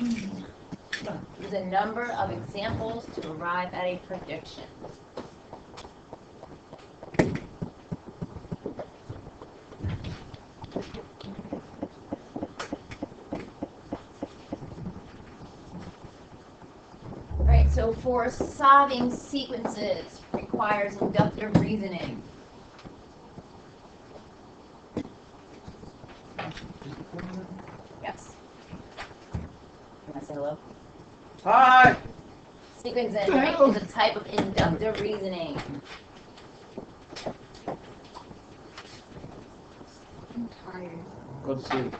Use a number of examples to arrive at a prediction. Alright, so for solving sequences requires inductive reasoning. Yes. Can I say hello? Hi! Sequencing, right, is a type of inductive reasoning. I'm tired. Go to sleep.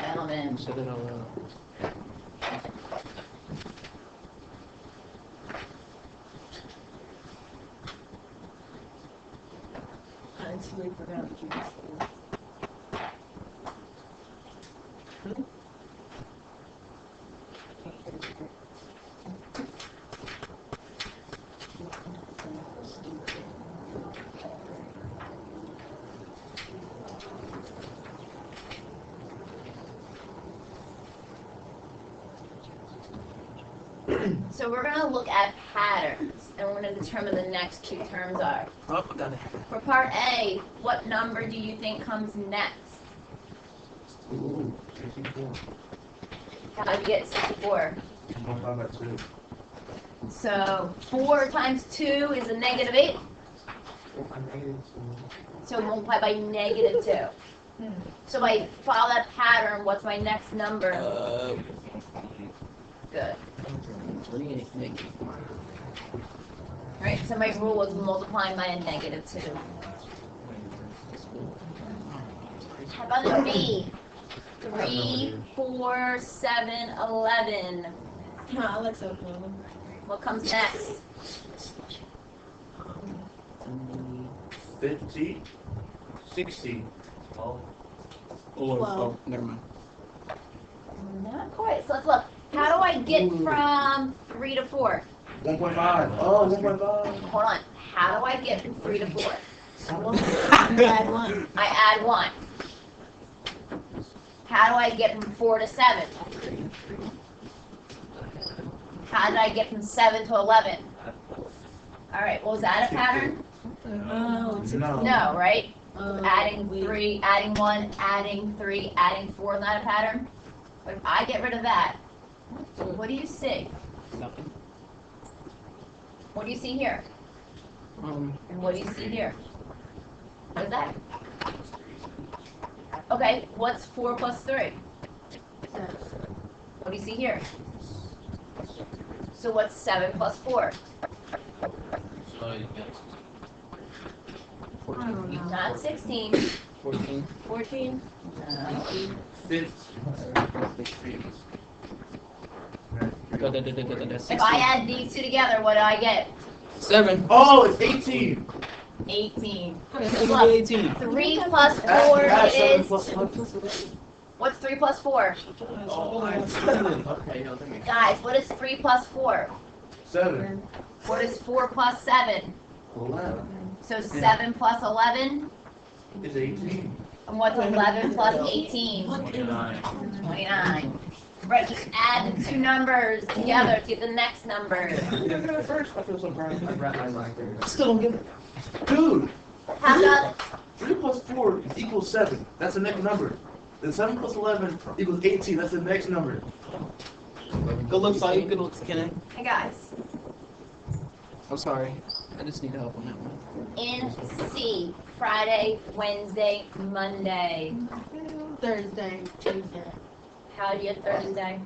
Gentlemen. Said it out loud. I actually forgot to do this. So we're going to look at patterns, and we're going to determine the next two terms are. Oh, I got it. For part A, what number do you think comes next? Ooh, 64. How do you get 64? Multiply by 2. So 4 times 2 is a negative 8. So multiply by negative 2. So if I follow that pattern, what's my next number? Good. 28 negative. Alright, so my rule was multiplying by a negative 2. How about a B? 3, 4, 7, 11. I like that one. What comes next? 50. 60. Oh. Well. Never mind. Not quite. So let's look. How do I get from 3 to 4? 1.5. Oh, 1.5. Hold on. How do I get from 3 to 4? Add one. I add 1. How do I get from 4 to 7? How did I get from 7 to 11? Alright, well, is that a pattern? No. No, right? Adding wait. 3, adding 1, adding 3, adding 4 is not a pattern? But if I get rid of that, what do you see? Nothing. What do you see here? And what do you see here? What is that? Okay, what's 4 plus 3? What do you see here? So what's 7 plus 4? I don't know. Not 16. 14. 14? If I add these two together, what do I get? 7. Oh, it's 18. 18. It's Look, 18. 3 plus 4 That's 7 is... plus 1. What's 3 plus 4? Oh, okay, no, that makes Guys, what is 3 plus 4? 7. What is 4 plus 7? 11 So 7 plus 11? is 18. And what's 11 plus 18? 29. 29. Right, just add the two numbers together to get the next number. First, I feel so proud. I still don't get it. Dude, How about 3 plus 4 equals 7. That's the next number. Then 7 plus 11 equals 18. That's the next number. Good looks, all you good looks, Kenny. hey guys, I'm sorry. I just need help on that one. in C, Friday, Wednesday, Monday. Thursday, Tuesday. How do you get Thursday?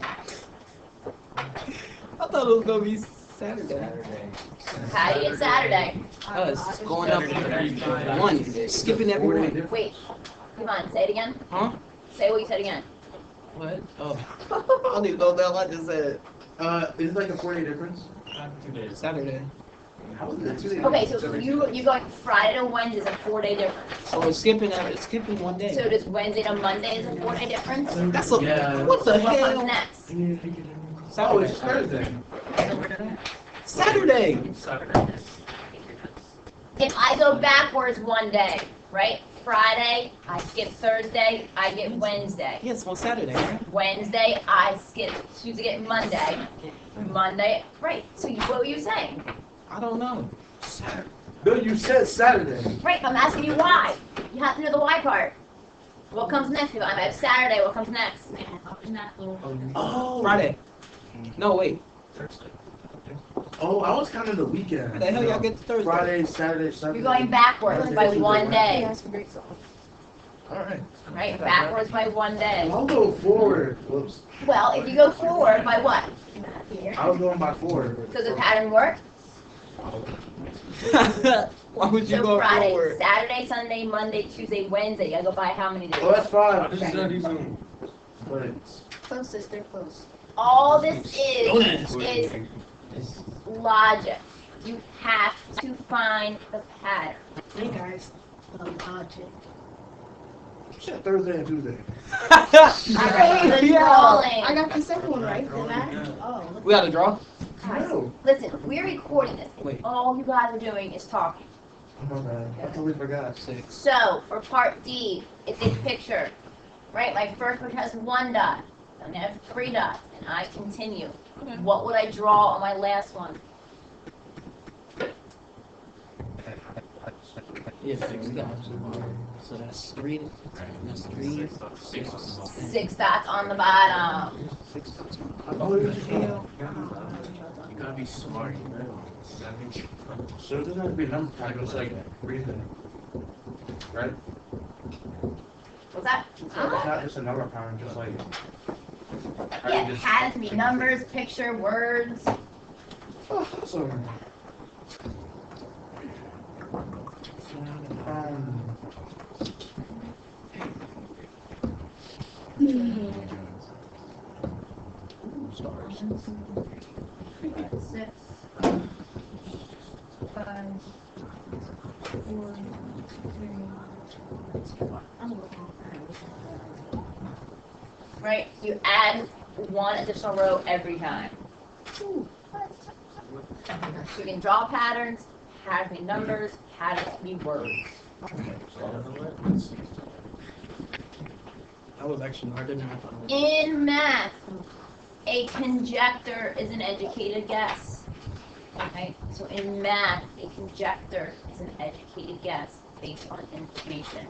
I thought it was gonna be Saturday. How do you get Saturday? Us going up 1, skipping every one. Wait, come on, say it again. Huh? Say what you said again. What? Oh. I don't even know what I just said. Is it like a 4-day difference? Saturday. How is that 2 days? Okay, so you going Friday to Wednesday is a 4-day difference. So it's skipping 1 day. So does Wednesday to Monday is a 4-day difference? That's a, what the What comes hell? next? Oh, it's Thursday. Saturday. If I go backwards 1 day, right? Friday, I skip Thursday, I get Wednesday. Yes, on Saturday, right? Wednesday, I skip Tuesday, get Monday. Monday, right, so what were you saying? I don't know. Saturday. No, you said Saturday. Right, I'm asking you why. You have to know the why part. What comes next? I have Saturday, what comes next? Oh. Friday. No, wait. Oh, I was counting the weekend. How the hell y'all get to Thursday? Friday, Saturday, Sunday. You're going backwards by one day, Alright. right? Backwards by one day. I'll go forward. Whoops. Well, if you go forward by what? I was going by forward. Does the pattern work? Why would you So go Friday, forward? Saturday, Sunday, Monday, Tuesday, Wednesday. You gotta go by how many days? Oh, that's fine. But Close, sister, close. All this is logic. You have to find the pattern. Hey guys, the logic. shit, Thursday and Tuesday. Alright, good rolling. I got the second one right, didn't I? Oh. We got a draw? No. Listen, we're recording this. Wait. All you guys are doing is talking. Oh my bad. I totally forgot. 6. So, for part D, it's a picture. Right? My first picture has 1 dot. Then I have 3 dots. And I continue. Okay. What would I draw on my last one? Yeah, 6 dots. So that's 3. That's 3. 6. 6 dots on the bottom. 6 dots. Oh, What the hell? You gotta be smart, you know. So it doesn't have to be a number pattern, it's like breathing. Right? What's that? It's not just a number pattern, just like. Yeah, it has to be numbers, picture, words. So. Stars. 6, 5, 4, 3. Right? You add 1 additional row every time. So you can draw patterns, patterns be numbers, patterns be words. That was actually harder than I thought. In math, a conjecture is an educated guess. Okay? So in math, a conjecture is an educated guess based on information.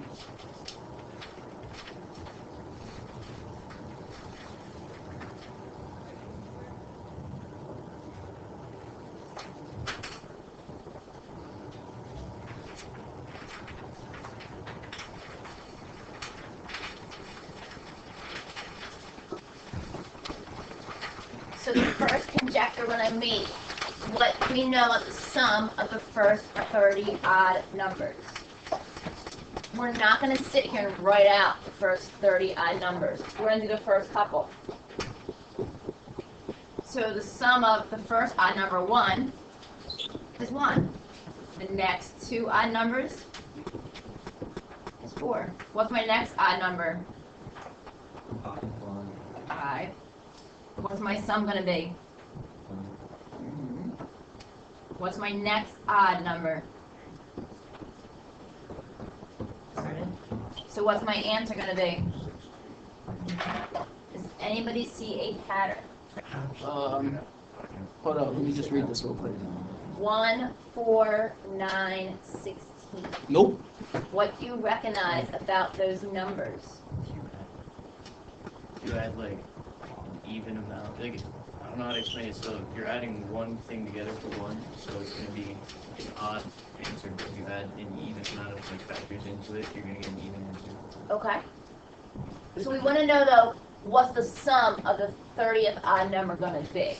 So the first conjecture we're going to make, what we know of the sum of the first 30 odd numbers. We're not going to sit here and write out the first 30 odd numbers. We're going to do the first couple. So the sum of the first odd number 1 is 1. The next 2 odd numbers is 4. What's my next odd number? 5. What's my sum going to be? What's my next odd number? So what's my answer going to be? Does anybody see a pattern? Hold up, let me just read this real quick. 1, 4, 9, 16. Nope. What do you recognize about those numbers? You add like an even amount. Like, I don't know how to explain it. So you're adding one thing together for 1, so it's gonna be an odd answer. But if you add an even amount of like factors into it, you're gonna get an even answer. Okay. So we want to know though, what's the sum of the 30th odd number going to be?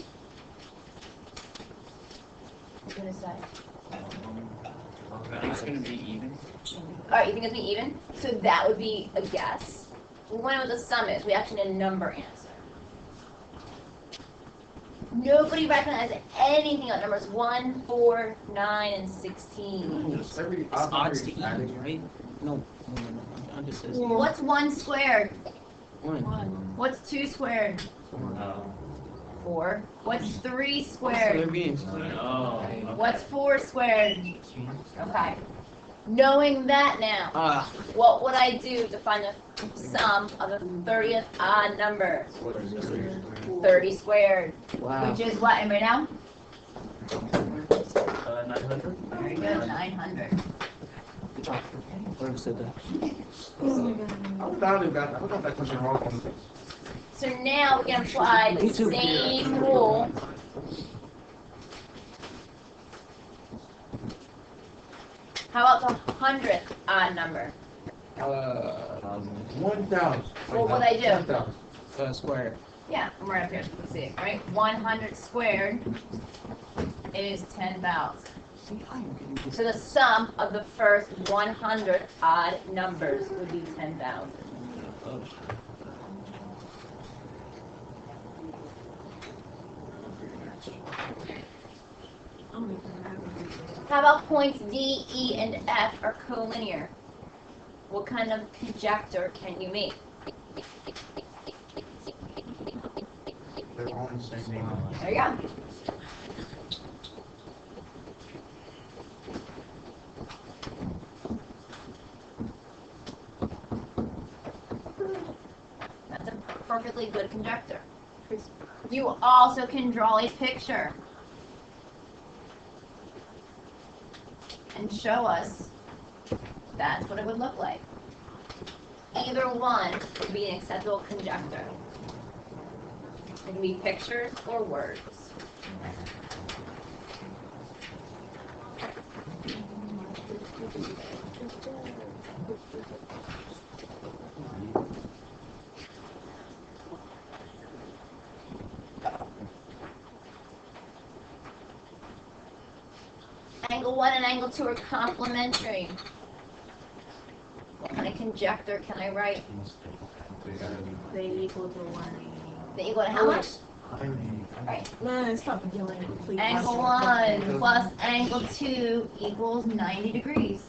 What are you going to say? I think it's gonna be even. Alright, you think it's going to be even? So that would be a guess. We want to know what the sum is. We actually need a number answer. Nobody recognizes anything about numbers 1, 4, 9, and 16. Just every It's odds to adding. even, right? No. I just says What's 1 squared? 1. What's 2 squared? 4. What's 3 So squared? they're being Oh. What's 4 squared? Okay. Knowing that now, Ah, what would I do to find the sum of the 30th odd number? 30 squared. wow. Which is what, anybody know? 900? Very good, 900. Good job. Whoever said that. I got that question wrong. So now we can apply the Me too. same rule. How about the 100th odd number? 1,000. What would I do? 1,000. Square. Yeah, I'm right up here, let's see it, right? 100 squared is 10,000. So the sum of the first 100 odd numbers would be 10,000. How about points D, E, and F are collinear? What kind of conjecture can you make? They're on the same line. There you go. That's a perfectly good conjecture. You also can draw a picture and show us that's what it would look like. Either one would be an acceptable conjecture. It can be pictures or words. Angle 1 and angle 2 are complementary. What kind of conjecture can I write? They equal to 180. They equal to how much? Right. No, it's perpendicular. Please. Angle 1 plus angle 2 equals 90 degrees.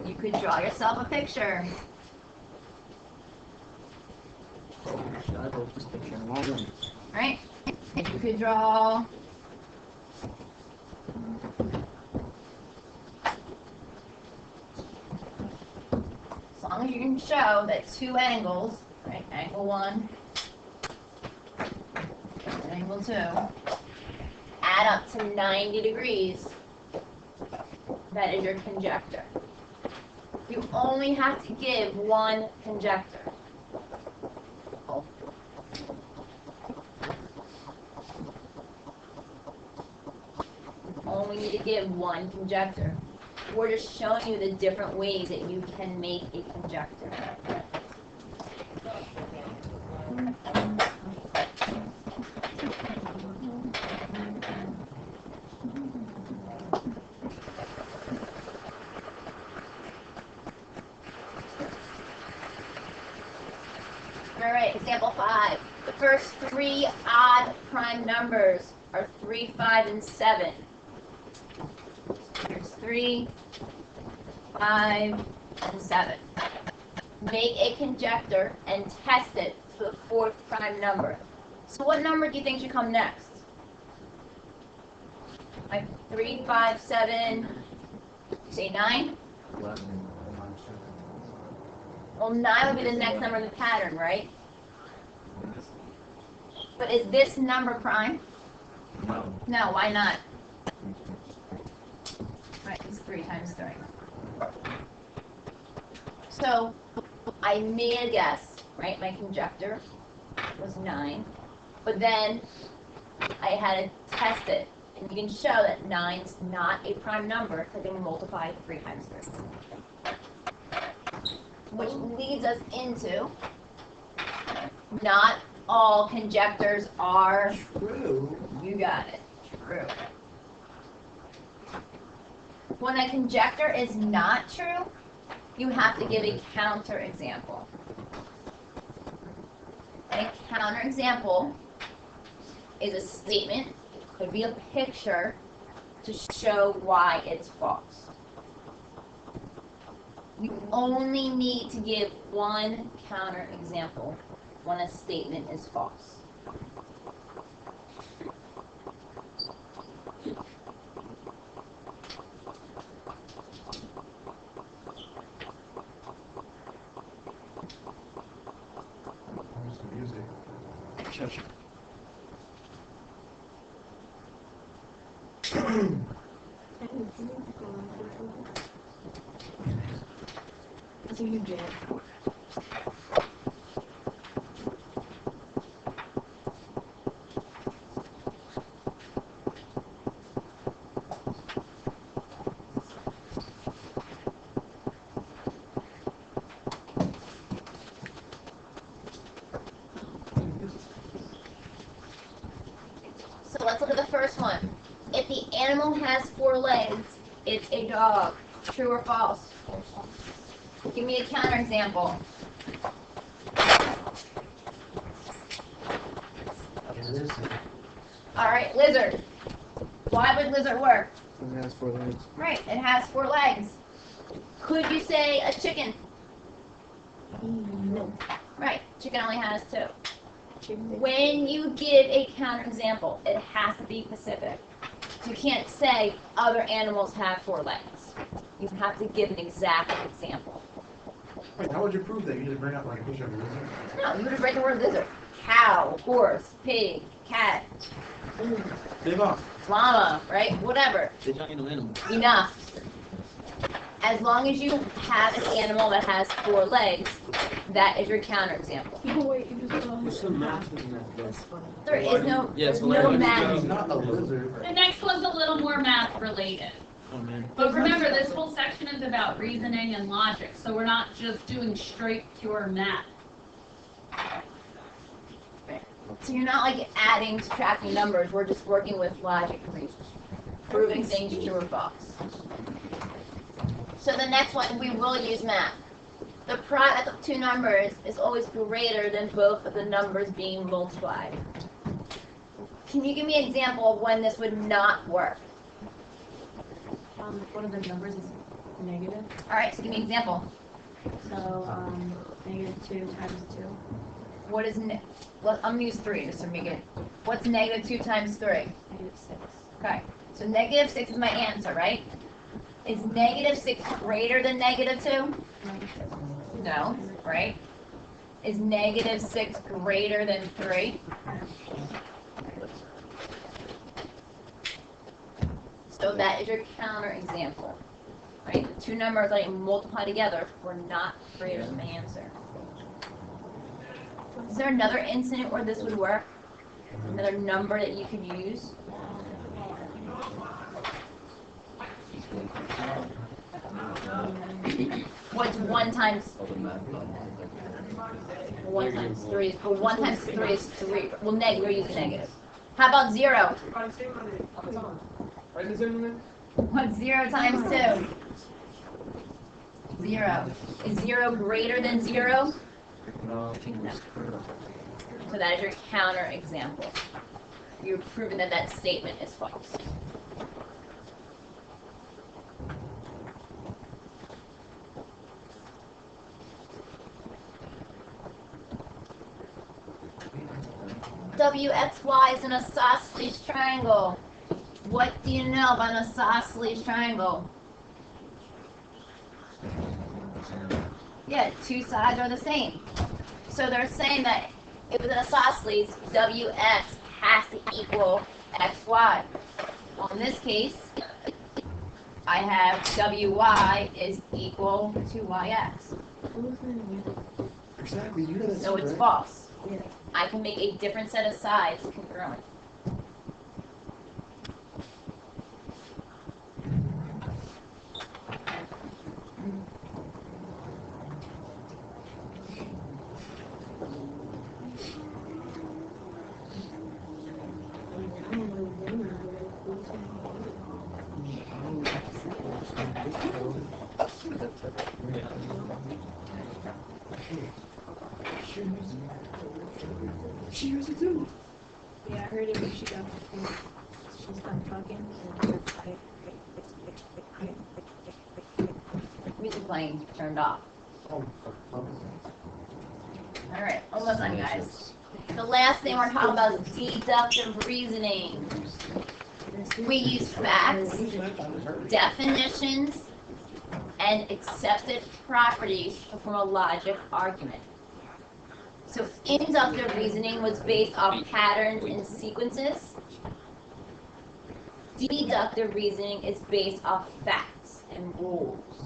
You could draw yourself a picture. I wrote this picture in my room. Right? You could draw as long as you can show that two angles, right, angle 1 and angle 2, add up to 90 degrees, that is your conjecture. You only have to give one conjecture. Only need to give one conjecture. We're just showing you the different ways that you can make a conjecture. All right, example 5. The first three odd prime numbers are 3, 5, and 7. Here's 3, 5, and 7. Make a conjecture and test it for the fourth prime number. So what number do you think should come next? Like 3, 5, 7, say 9? Well, 9 would be the next number in the pattern, right? But is this number prime? No. No, why not? Right, it's 3 times 3. So, I made a guess, right? My conjecture was 9. But then, I had to test it. And you can show that 9's not a prime number because I can multiply 3 times 3. Which leads us into not all conjectures are true. You got it. True. When a conjecture is not true, you have to give a counter example. And a counter example is a statement, could be a picture, to show why it's false. You only need to give one counter example when a statement is false. That's a huge jam. So let's look at the first one. If the animal has 4 legs, it's a dog. True or false? Give me a counterexample. Alright, lizard. Why would lizard work? It has 4 legs. Right, it has 4 legs. Could you say a chicken? No. Right, chicken only has 2. When you give a counterexample, it has to be specific. You can't say other animals have 4 legs. You have to give an exact example. Wait, how would you prove that? You just bring up like a picture of a lizard? No, you would just write the word lizard. Cow, horse, pig, cat, Big off. llama, right? Whatever. The giant animal. Enough. As long as you have an animal that has 4 legs, that is your counterexample. People wait, you just What's the math in that? That's funny. There is no, Yeah, there's so no why would you math. He's not a lizard. The next one's a little more math related. Oh man. But remember, this whole section is about reasoning and logic, so we're not just doing straight pure math. So you're not like adding, subtracting numbers. We're just working with logic and reason, proving things true or false. So the next one, we will use math. The product of 2 numbers is always greater than both of the numbers being multiplied. Can you give me an example of when this would not work? One of the numbers is negative. All right, so give me an example. So, negative 2 times 2. What is well, I'm gonna use 3 just to make it. What's negative 2 times 3? Negative 6. Okay, so negative 6 is my answer, right? Is negative 6 greater than negative 2? No, right? Is negative 6 greater than 3? So that is your counterexample, right? The 2 numbers that you multiply together were not greater than the answer. Is there another incident where this would work? Another number that you could use? What's 1 times 1 times 3? Well, 1 times 3 is 3. Well, negative. We're using negative. How about 0? What's 0 times 2? 0. Is 0 greater than 0? No. So that is your counter example. You're proving that that statement is false. WXY is an isosceles triangle. What do you know about an isosceles triangle? Yeah, 2 sides are the same. So they're saying that if it's an isosceles, WX has to equal XY. Well, in this case, I have WY is equal to YX. Exactly. You know that's So it's right. false. Yeah. I can make a different set of sides congruent. She used it too. Yeah, I heard it when she got she's done talking. Music playing turned off. Oh, All right, almost done, guys. The last thing we're talking about is deductive reasoning. We use facts, definitions, and accepted properties to form a logic argument. So inductive reasoning was based off patterns and sequences. Deductive reasoning is based off facts and rules.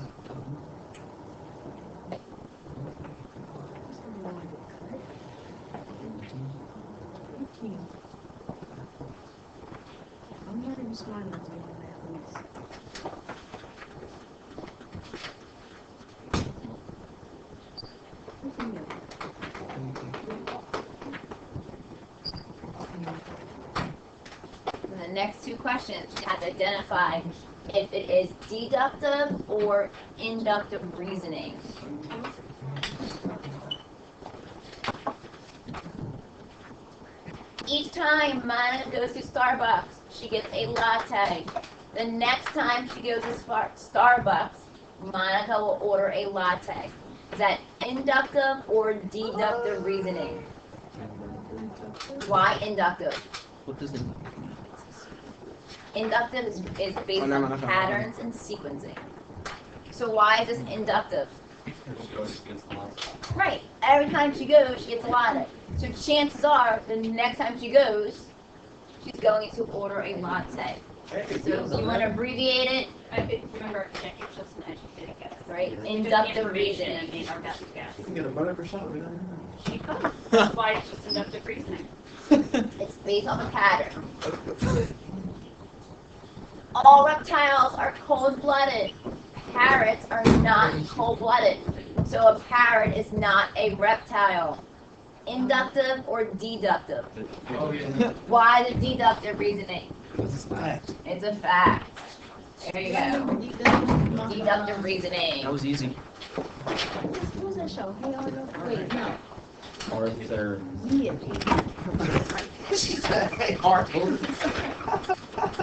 I'm not even smiling at you on that, please. And the next two questions, you have to identify if it is deductive or inductive reasoning. Each time Monica goes to Starbucks, she gets a latte. The next time she goes to Starbucks, Monica will order a latte. Is that inductive or deductive reasoning? Why inductive? What does it mean? Inductive is based Oh, no, on no, no. patterns and sequencing. So why is this inductive? Right. Every time she goes, she gets a latte. So chances are, the next time she goes, she's going to order a latte. So you want to abbreviate it, Remember, Jack, you're just an educated guess. right? Just Inductive information and reasoning. made our best guess. You can get a butter for shot. We don't know. She could. That's why it's just inductive reasoning. It's based on a pattern. All reptiles are cold-blooded. Parrots are not cold-blooded. So a parrot is not a reptile. Inductive or deductive? Oh, yeah. Why the deductive reasoning? It's fact. It's a fact. There you go. Deductive reasoning. That was easy. What was that show? Hey Arnold? Wait, no. Arthur. Yeah. She said, hey, Arnold.